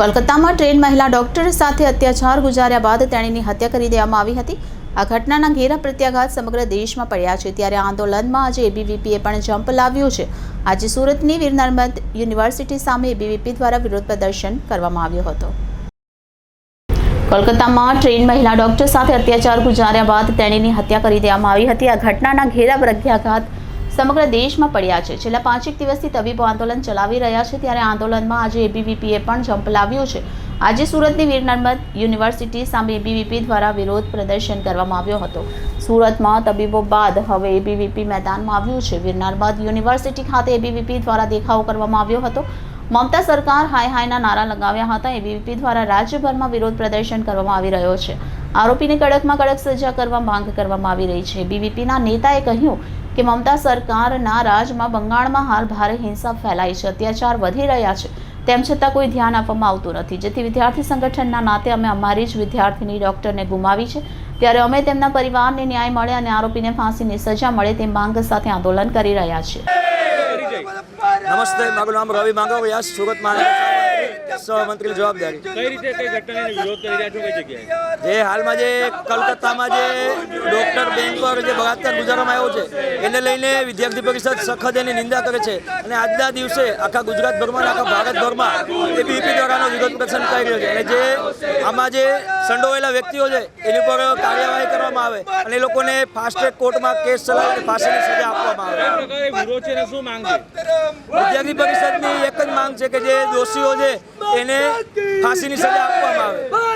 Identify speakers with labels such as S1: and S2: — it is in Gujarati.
S1: કોલકાતામાં ટ્રેન મહિલા ડોક્ટર સાથે અત્યાચાર ગુજાર્યા બાદ તેણીની હત્યા કરી દેવામાં આવી હતી। આ ઘટનાના ઘેરા પ્રત્યાઘાત સમગ્ર દેશમાં પડ્યા છે। ત્યારે આંદોલનમાં આજે એબીવીપીએ પણ જંપ લાવ્યો છે। આજે સુરતની વીર નર્મદ યુનિવર્સિટી સામે એબીવીપી દ્વારા વિરોધ પ્રદર્શન કરવામાં આવ્યો હતો। કોલકાતામાં ટ્રેન મહિલા ડોક્ટર સાથે અત્યાચાર ગુજાર્યા બાદ તેણીની હત્યા કરી દેવામાં આવી હતી। આ ઘટનાના ઘેરા પ્રત્યાઘાત સમગ્ર દેશમાં પડ્યા છે। છેલ્લા 5 દિવસથી તબીબો આંદોલન ચલાવી રહ્યા છે। ત્યારે આંદોલનમાં આજે એબીવીપીએ પણ જંપ લાવ્યો છે। આજે સુરતની વીર નર્મદ યુનિવર્સિટી સામે એબીવીપી દ્વારા વિરોધ પ્રદર્શન કરવામાં આવ્યો હતો। સુરતમાં તબીબો બાદ હવે એબીવીપી મેદાનમાં આવ્યું છે। વીર નર્મદ યુનિવર્સિટી ખાતે એબીવીપી દ્વારા દેખાવો કરવામાં આવ્યો હતો। મમતા સરકાર હાય હાયના નારા લગાવ્યા હતા। એબીવીપી દ્વારા રાજ્યભરમાં વિરોધ પ્રદર્શન કરવામાં આવી રહ્યો છે। આરોપીને કડકમાં કડક સજા કરવા માંગ કરવામાં આવી રહી છે। એબીવીપીના નેતાએ કહ્યું કે મમતા સરકારના રાજમાં બંગાળમાં હાલ ભારે હિંસા ફેલાઈ છે, અત્યાચાર વધી રહ્યા છે, તેમ છતાં કોઈ ધ્યાન આપવામાં આવતું નથી। જેથી વિદ્યાર્થી સંગઠનના નાતે અમે અમારી જ વિદ્યાર્થીની ડોક્ટરને ગુમાવી છે। ત્યારે અમે તેમના પરિવારને ન્યાય મળે અને આરોપીને ફાંસીની સજા મળે તે માંગ સાથે આંદોલન કરી રહ્યા છીએ।
S2: નમસ્તે, મારું નામ રવિ માંગવરિયા, સુરત મહાનગર સહમંત્રી જવાબદારી।
S3: કઈ રીતે કઈ ઘટનાનો વિરોધ કરી રહ્યા છો, કઈ જગ્યાએ?
S2: જે હાલમાં જે કલકત્તામાં જે ડોક્ટર બેન પર જે બળાત્કાર ગુજારવામાં આવ્યો છે એને લઈને વિદ્યાર્થી પરિષદ સખત એની નિંદા કરે છે અને આજના દિવસે આખા ગુજરાતભરમાં આખા ભારતભરમાં એબીવીપી દ્વારાનો વિરોધ પ્રદર્શન કરી રહ્યો છે। અને જે આમાં જે સંડોવાયેલા વ્યક્તિઓ છે એની પર કાર્યવાહી કરવામાં આવે અને એ લોકોને ફાસ્ટ ટ્રેક કોર્ટમાં કેસ ચલાવી ફાંસીની સજા આપવામાં આવે।
S3: વિરોધ છે ને શું માંગ છે?
S2: વિદ્યાર્થી પરિષદની એક જ માંગ છે કે જે દોષીઓ છે એને ફાંસીની સજા આપવામાં આવે।